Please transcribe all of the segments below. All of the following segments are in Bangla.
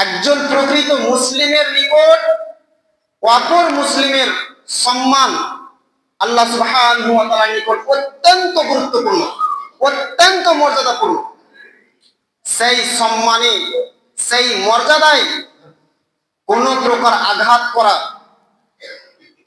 একজন প্রকৃত মুসলিমের নিকট অপর মুসলিমের সম্মান আল্লাহ সুবহানাহু ওয়া তাআলার নিকট অত্যন্ত গুরুত্বপূর্ণ, অত্যন্ত মর্যাদাপূর্ণ। সেই সম্মানে, সেই মর্যাদায় কোন প্রকার আঘাত করা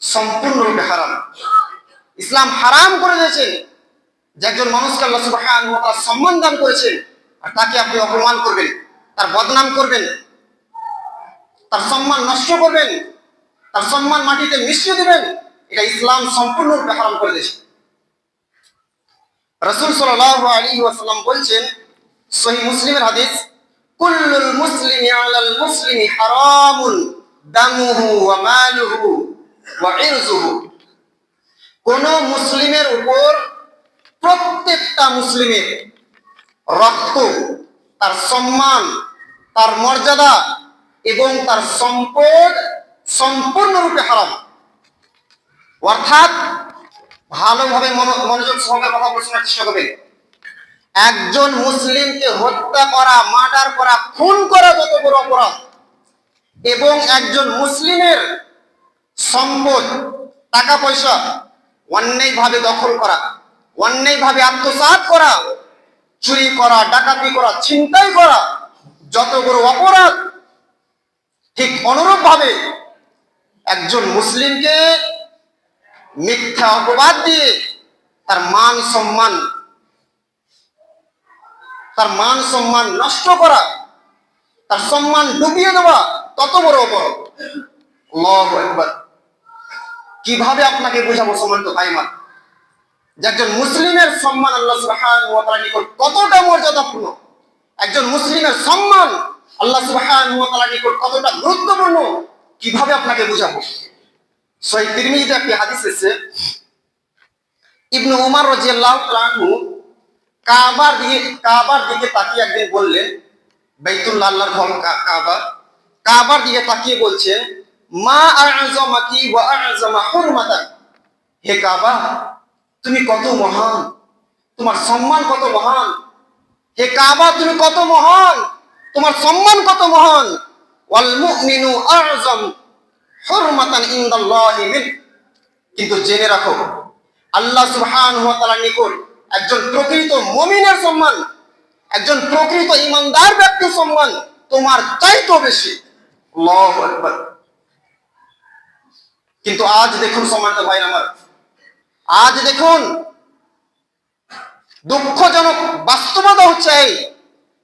সম্পূর্ণরূপে হারাম। ইসলাম হারাম করে দিয়েছে যে একজন মানুষকে আল্লাহ সুবহানাহু ওয়া তাআলা সম্মান দান করেছেন আর তাকে আপনি অপমান করবেন, তার বদনাম করবেন, তার সম্মান নষ্ট করবেন, তার সম্মান মাটিতে মিশিয়ে দিবেন, এটা ইসলাম সম্পূর্ণরূপে হারাম করে দিয়েছে। রাসূল সাল্লাল্লাহু আলাইহি ওয়াসাল্লাম বলছেন, সহিহ মুসলিমের হাদিস, কুল্লুল মুসলিমি আলাল মুসলিমি হারামুন দামুহু ওয়া মালুহু ওয়া ইরজুহু। কোন মুসলিমের উপর প্রত্যেকটা মুসলিমের রক্ত, তার সম্মান, তার মর্যাদা এবং তার সম্পদ সম্পূর্ণরূপে হারাম। অর্থাৎ ভালোভাবে মনোযোগ সহকারে কথা বলার চেষ্টা করবেন। একজন মুসলিমকে হত্যা করা, মার্ডার করা, খুন করা যত বড় অপরাধ, এবং একজন মুসলিমের সম্পদ, টাকা পয়সা অন্যায়ভাবে দখল করা, অন্যায়ভাবে আত্মসাৎ করা, চুরি করা, ডাকাতি করা, ছিনতাই করা যত বড় অপরাধ, ঠিক অনুরূপ ভাবে একজন মুসলিমকে মিথ্যা অপবাদ দিয়ে তার মান সম্মান নষ্ট করা, তার সম্মান ডুবিয়ে দেওয়া তত বড় অপরাধ। আল্লাহু আকবার। কিভাবে আপনাকে বোঝাবো সম্মানিত ভাই আমার, যে একজন মুসলিমের সম্মান আল্লাহ সুবহানাহু ওয়া তাআলার নিকট কতটা মর্যাদাপূর্ণ, একজন মুসলিমের সম্মান আল্লাহ সুবহানাহু ওয়া তাআলার নিকট কতটা গুরুত্বপূর্ণ, কিভাবে আপনাকে বোঝাবো। সহিহ তিরমিজিতে একটি হাদিস এসেছে, ইবনে উমর রাদিয়াল্লাহু তাআলা আনহু কাবার দিকে তাকিয়ে একদিন বললেন, বাইতুল্লাহ, আল্লাহর ঘর কাবার দিকে তাকিয়ে বলছেন, মা আ'যামাকি ওয়া আ'যামা হুরমাতাক। হে কাবা, তুমি কত মহান, তোমার সম্মান কত মহান। হে কাবা, তুমি কত মহান, তোমার সম্মান কত মহান। ওয়াল মুমিনু আ'যাম হুরমাতান ইনদাল্লাহি মিন। কিন্তু জেনে রাখো, আল্লাহ সুবহানাহু ওয়া তাআলার নিকট একজন প্রকৃত মুমিনের সম্মান, একজন প্রকৃত ঈমানদার ব্যক্তির সম্মান তোমার চাইতেও বেশি। আল্লাহু আকবার। কিন্তু আজ দেখুন সম্মানিত ভাই আমার, আজ দেখুন দুঃখজনক বাস্তবতা হচ্ছে এই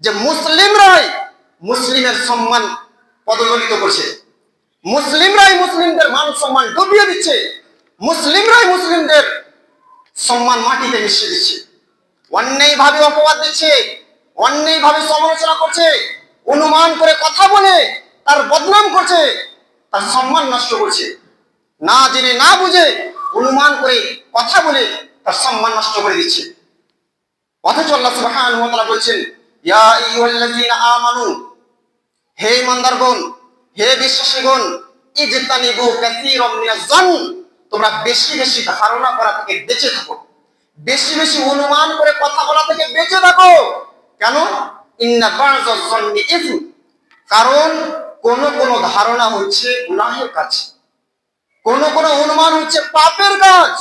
যে মুসলিমরাই মুসলিমের সম্মান পদদলিত করছে, মুসলিমরাই মুসলিমদের মান সম্মান ডুবিয়ে দিচ্ছে, মুসলিমরাই মুসলিমদের সম্মান মাটিতে মিশিয়ে দিচ্ছে, অন্যায়ভাবে অপবাদ দিচ্ছে, অন্যায়ভাবে সমালোচনা করছে, অনুমান করে কথা বলে তার বদনাম করছে, তার সম্মান নষ্ট করছে, না জেনে না বুঝে অনুমান করে কথা বলে তার সম্মান নষ্ট করে দিচ্ছে। অথচ আল্লাহ সুবহানাহু ওয়া তাআলা বলছেন, ইয়া আইয়ুহাল্লাযীনা আমানু, হে ঈমানদারগণ, হে বিশ্বাসীগণ, ইজতানিবু কাসীরাম মিনাজ জান, তোমরা বেশি বেশি ধারণা করা থেকে বেঁচে থাকো, বেশি বেশি অনুমান করে কথা বলা থেকে বেঁচে থাকো। কেন? ইন্না বা'যাজ জান্নি ইসম, কারণ কোন কোন ধারণা হচ্ছে গুনাহের কাজ, কোন কোন অনুমান হচ্ছে পাপের কাজ।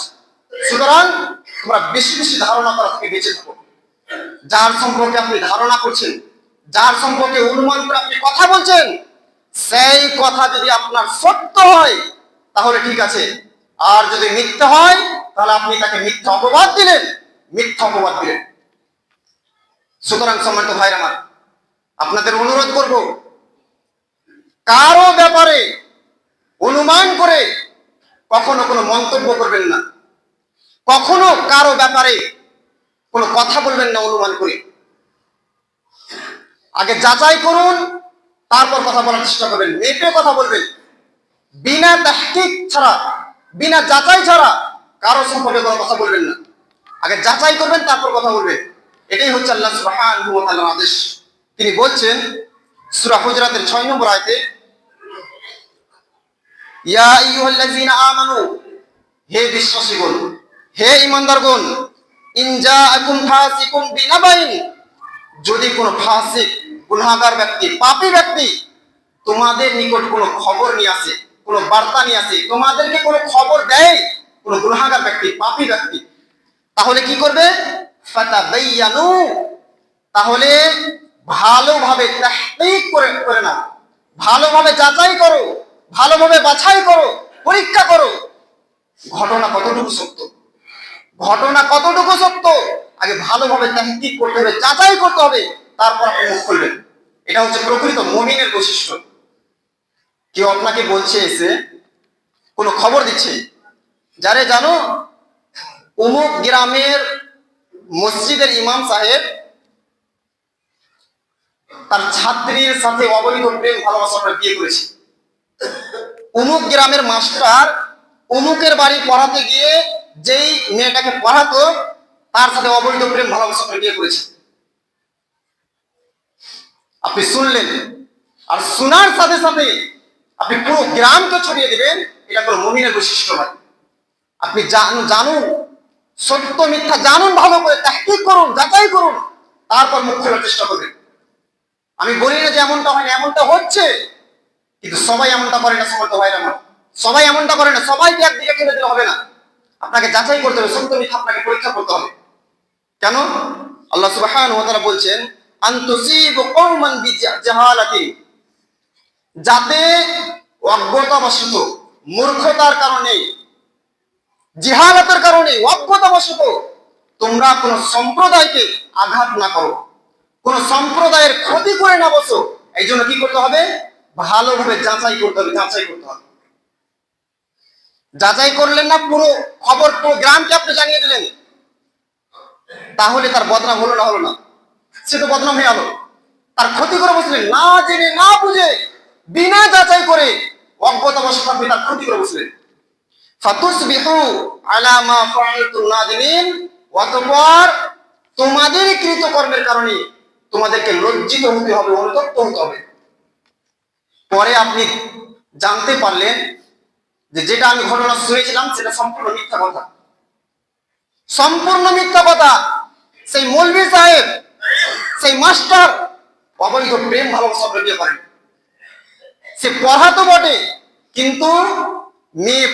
সুতরাং তোমরা বেশি বেশি ধারণা করা থেকে বেঁচে থাকো। যার সম্পর্কে আপনি ধারণা করছেন, যার সম্পর্কে অনুমান করে আপনি কথা বলছেন, সেই কথা যদি আপনার সত্য হয় তাহলে ঠিক আছে, আর যদি মিথ্যা হয় তাহলে আপনি তাকে মিথ্যা অপবাদ দিলেন। সুতরাং সম্মানিত ভাইরা আমার, আপনাদের অনুরোধ করব, কারো ব্যাপারে অনুমান করে কখনো কোনো মন্তব্য করবেন না, কখনো কারো ব্যাপারে কোনো কথা বলবেন না অনুমান করে। আগে যাচাই করুন, তারপর কথা বলার চেষ্টা করবেন, মেপে কথা বলবেন, বিনা তাহকিক ছাড়া, বিনা যাচাই ছাড়া কারো সম্পর্কে কোনো কথা বলবেন না। আগে যাচাই করবেন, তারপর কথা বলবেন। এটাই হচ্ছে আল্লাহ সুবহানাহু ওয়া তাআলার আদেশ। তিনি বলছেন সূরা হুজরাতের 6 নম্বর আয়াতে, ইয়া আইয়ুহাল্লাযীনা আমানু, হে বিশ্বাসীগণ, হে ঈমানদারগণ, ইন জাআকুম ফাসিকুম বিনাবাইন, যদি কোনো ফাসিক, গুনাহগার ব্যক্তি, পাপী ব্যক্তি তোমাদের নিকট কোনো খবর নিয়ে আসে, কোনো বার্তা নিয়ে আসে, তোমাদেরকে কোনো খবর দেয় কোনো গুনাহগার ব্যক্তি, পাপী ব্যক্তি, তাহলে কি করবে? ফাতাবায়ানু, তাহলে ভালোভাবে তাহকিক করে না, ভালোভাবে যাচাই করো, ভালোভাবে বাছাই করো, পরীক্ষা করো ঘটনা কতটুকু সত্য, ঘটনা কতটুকু সত্য আগে ভালোভাবে তাহকিক করতে হবে, যাচাই করতে হবে, তারপর আপনি মুখ খুলবেন। এটা হচ্ছে প্রকৃত মুমিনের বৈশিষ্ট্য। কেউ আপনাকে বলছে, এসে কোনো খবর দিচ্ছে, যারে জানো অমুক গ্রামের মসজিদের ইমাম সাহেব তার ছাত্রীর সাথে অবৈধ প্রেম ভালোবাসা করে বিয়ে করেছে, অমুক গ্রামের মাস্টার অমুকের বাড়ি পড়াতে গিয়ে যেই মেয়েটাকে পড়াতো তার সাথে অবৈধ প্রেম ভালোবাসা করে বিয়ে করেছে। আপনি শুনলেন, আর শোনার সাথে সাথে আপনি পুরো গ্রামকে ছড়িয়ে দিবেন, এটা কোনো মুমিনের বৈশিষ্ট্য নয়। আপনি জানুন, সত্য মিথ্যা জানুন, ভালো করে তাহকিক করুন, যাচাই করুন, তারপর মুখ খোলার চেষ্টা করবেন। আমি বলি না যে এমনটা হয় না, এমনটা হচ্ছে, কিন্তু সবাই এমনটা করে না। সমর্থ হয় না, সবাই এমনটা করে না, সবাইকে একদিকে ঠেলে দিলে হবে না। আপনাকে যাচাই করতে হবে, সত্য মিথ্যা আপনাকে পরীক্ষা করতে হবে। কেন? আল্লাহ সুবহানাহু ওয়া তাআলা বলছেন, আনতুসিবু কওমান বিজাহালাতিন, যাতে অজ্ঞতাবশত, মূর্খতার কারণে, জিহালাতের কারণে, অজ্ঞতাবশত তোমরা কোন সম্প্রদায়কে আঘাত না করো, কোন সম্প্রদায়ের ক্ষতি করে না বসো। এই জন্য কি করতে হবে? ভালোভাবে যাচাই করতে হবে, যাচাই করতে হবে। যাচাই করলেন না, পুরো খবর পুরো গ্রামকে আপনি জানিয়ে দিলেন, তাহলে তার বদনাম হলো না? হলো না? সে তো বদনাম হয়ে গেল। তার ক্ষতি করে বসলেন, না জেনে না বুঝে বিনা যাচাই করে অজ্ঞতাবশত আপনি তার ক্ষতি করে বসলেন। ফাতুসবিহু আলা মা ফাআলতুম নাদিমিন, অতঃপর তোমাদের কৃতকর্মের কারণে তোমাদেরকে লজ্জিত হতে হবে, অনুতপ্ত হতে হবে। পরে আপনি জানতে পারলেন যে যেটা আমি ঘটনা শুনেছিলাম সেটা সম্পূর্ণ মিথ্যা কথা, সম্পূর্ণ মিথ্যা কথা। সেই মৌলভী সাহেব, সেই মাস্টার অবৈধ প্রেম ভালোবাসা বিয়ে করেন। সে পড়াতো বটে, কিন্তু মেয়ে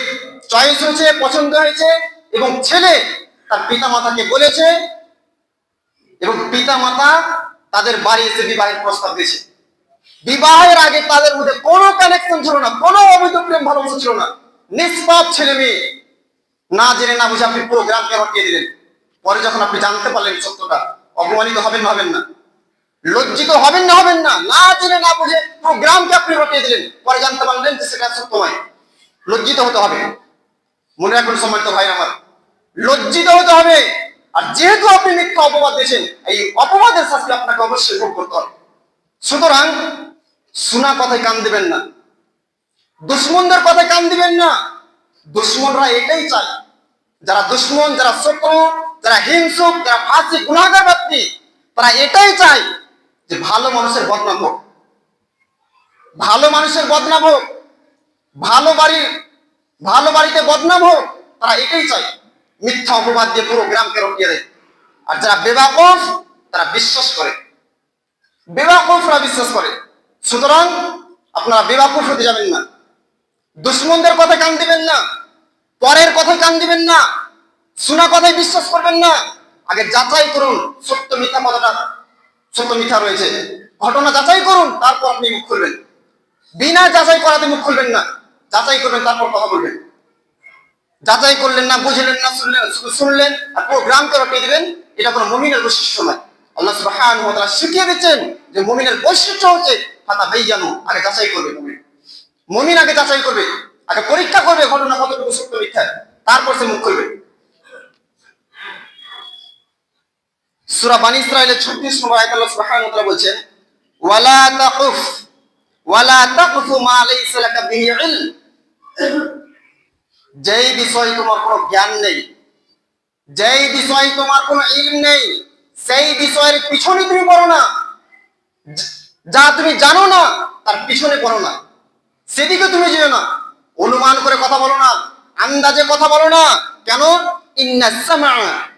চয়েস হয়েছে, পছন্দ হয়েছে, এবং ছেলে তার পিতা মাতাকে বলেছে, এবং পিতা মাতা তাদের বাড়ি এসে বিবাহের প্রস্তাব দিয়েছে। বিবাহের আগে তাদের মধ্যে কোনো কানেকশন ছিল না, কোনো অবৈধ প্রেম ভালোবাসা ছিল না। নিষ্পাপ ছেলে মেয়ে, না জেনে না বুঝে আপনি পুরো গ্রামকে হটিয়ে দিলেন। পরে যখন আপনি জানতে পারলেন সত্যটা, অপমানিত হবেন না হবেন না? লজ্জিত হবেন না হবেন না? না জেনে না বুঝে পুরো গ্রামকে আপনি হটিয়ে দিলেন, পরে জানতে পারলেন যে সেটা সত্য নয়। লজ্জিত হতে হবে। মনে রাখুন সম্মানিত ভাই আমার, লজ্জিত হতে হবে। আর যেহেতু আপনি মিথ্যা অপবাদ দিয়েছেন, এই অপবাদের শাস্তি আপনাকে অবশ্যই ভোগ করতে হবে। সুতরাং শোনা কথায় কান দিবেন না, দুশ্মনদের কথায় কান দিবেন না। দুশ্মনরা এটাই চায়, যারা দুশ্মন, যারা শত্রু, যারা হিংসুক, যারা ফাঁসি গুনাহগার ব্যক্তি, তারা এটাই চায় যে ভালো মানুষের বদনাম হোক, ভালো মানুষের বদনাম হোক, ভালো বাড়িতে বদনাম হোক। তারা এটাই চায়, মিথ্যা অপবাদ দিয়ে পুরো গ্রামকে রটিয়ে দেয়। আর যারা বেওয়াকুফ, তারা বিশ্বাস করে, বেওয়াকুফরা বিশ্বাস করে। সুতরাং আপনারা বেওয়াকুফ হতে যাবেন না, দুশ্মনদের কথায় কান দিবেন না, পরের কথায় কান দিবেন না, শোনা কথায় বিশ্বাস করবেন না। আগে যাচাই করুন সত্য মিথ্যা কথাটা, সত্য মিথ্যা রয়েছে, ঘটনা যাচাই করুন, তারপর আপনি মুখ খুলবেন। বিনা যাচাই করাতে মুখ খুলবেন না, যাচাই করবেন, তারপর কথা বলবেন। যাচাই করলেন না, বুঝলেন না, শুনলেন আর পুরো গ্রামকে রটিয়ে দিবেন, এটা কোনো মুমিনের বৈশিষ্ট্য নয়। আল্লাহ সুবহানাহু ওয়া তাআলা শিখিয়ে দিচ্ছেন যে মুমিনের বৈশিষ্ট্য হচ্ছে ফাতাবায়ানু, আগে যাচাই করবে মুমিন। মুমিন আগে যাচাই করবে, আগে পরীক্ষা করবে ঘটনা কতটুকু সত্য মিথ্যা, তারপর সে মুখ খুলবে। সূরা বানী ইসরাঈলের 36 নম্বর আয়াতে আল্লাহ সুবহানাহু ওয়া তাআলা বলছেন, ওয়ালা তাকফু মা লাইসা লাকা বিহি ইলম, যেই বিষয়ে তোমার কোনো জ্ঞান নেই, যেই বিষয়ে তোমার কোনো ইলম নেই, সেই বিষয়ের পিছনে তুমি পড়ো না। যা তুমি জানো না তার পিছনে পড়ো না, সেদিকে তুমি যেও না। অনুমান করে কথা বলো না, আন্দাজে কথা বলো না। কেন? ইন্নাস সামআ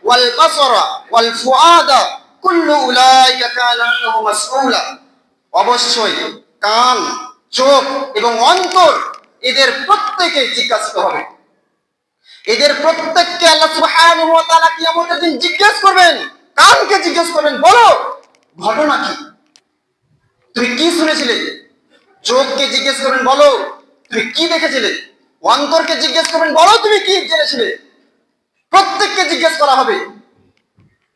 ওয়াল বাসারা ওয়াল ফুআদা কুল্লু উলাইকা কানা আনহু মাসউলা, অবশ্যই কান, চোখ এবং অন্তর, এদের প্রত্যেকে জিজ্ঞাসিত হবে। এদের প্রত্যেককে আল্লাহ সুবহানাহু ওয়া তাআলা কিয়ামতের দিন জিজ্ঞেস করবেন। কানকে জিজ্ঞেস করবেন, বলো ঘটনা কি, তুমি কি শুনেছিলে? চোখকে জিজ্ঞেস করবেন, বলো তুমি কি দেখেছিলে? অন্তরকে জিজ্ঞেস করবেন, বলো তুমি কি জেনেছিলে? প্রত্যেককে জিজ্ঞেস করা হবে।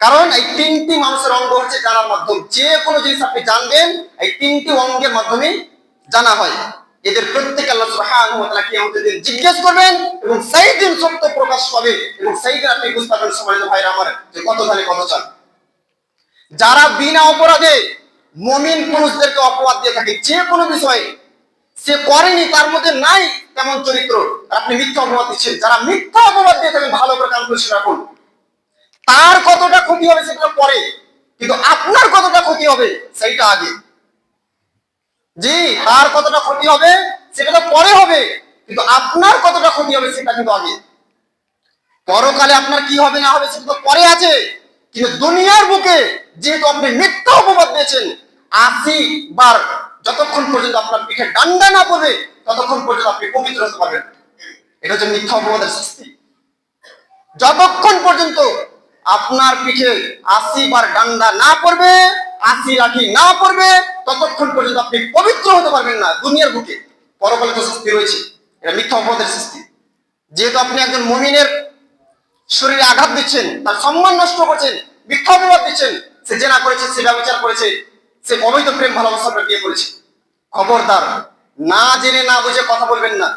কারণ এই তিনটি মানুষের অঙ্গ হচ্ছে জানার মাধ্যম। যে কোনো জিনিস আপনি জানবেন এই তিনটি অঙ্গের মাধ্যমে জানা হয়। এদের প্রত্যেকে আল্লাহ সুবহানাহু ওয়া তাআলা কিয়ামতের দিন জিজ্ঞেস করবেন এবং সেই দিন সত্য প্রকাশ পাবে এবং সেই দিন আপনি বুঝতে পারবেন সম্মানিত ভাইরা আমার যে কত জানে কত চান। যারা বিনা অপরাধে মুমিন পুরুষদেরকে অপবাদ দিয়ে থাকে যে কোনো বিষয়ে, সে করেনি, তার মধ্যে নাই তেমন চরিত্র, আপনি মিথ্যা অপবাদ দিচ্ছেন। যারা মিথ্যা অপবাদ দিয়ে থাকেন ভালো করে কান খুলে রাখুন। তার কতটা ক্ষতি হবে সেটা পরে, কিন্তু আপনার কতটা ক্ষতি হবে সেইটা আগে। জি, তার কতটা ক্ষতি হবে সেটা তো পরে হবে, কিন্তু আপনার কতটা ক্ষতি হবে সেটা কিন্তু আগে। পরকালে আপনার কি হবে না হবে সেটা তো পরে আছে, কিন্তু দুনিয়ার বুকে যেহেতু আপনি মিথ্যা অপবাদ দিয়েছেন, ৮০ বার যতক্ষণ পর্যন্ত আপনার পিঠে ডান্ডা না পড়বে ততক্ষণ পর্যন্ত আপনি পবিত্র হতে পারবেন। এটা হচ্ছে মিথ্যা অপবাদের শাস্তি। যতক্ষণ পর্যন্ত আপনার পিঠে ৮০ বার ডান্ডা না পড়বে, ৮০ লাঠি না পড়বে, ততক্ষণ পর্যন্ত আপনি পবিত্র হতে পারবেন না দুনিয়ার বুকে। পরকালে তো শাস্তি রয়েছে, এটা মিথ্যা অপবাদের শাস্তি। যেহেতু আপনি একজন মুমিনের শরীরে আঘাত দিচ্ছেন, তার সম্মান নষ্ট করছেন, মিথ্যা অপবাদ দিচ্ছেন, সে জেনা করেছে, সে ব্যভিচার করেছে, সে অবৈধ প্রেম ভালোবাসা বিয়ে করেছে, খবরদার না জেনে না বুঝে কথা বলবেন না।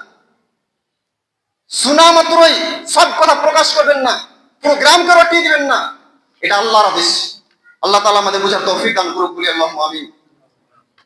শোনা মাত্রই সব কথা প্রকাশ করবেন না, প্রোগ্রামকে রটিয়ে দিবেন না। এটা আল্লাহর আদেশ। আল্লাহ তাআলা আমাদের বুঝার তৌফিক দান করুক বলি আল্লাহুম্মা আমিন।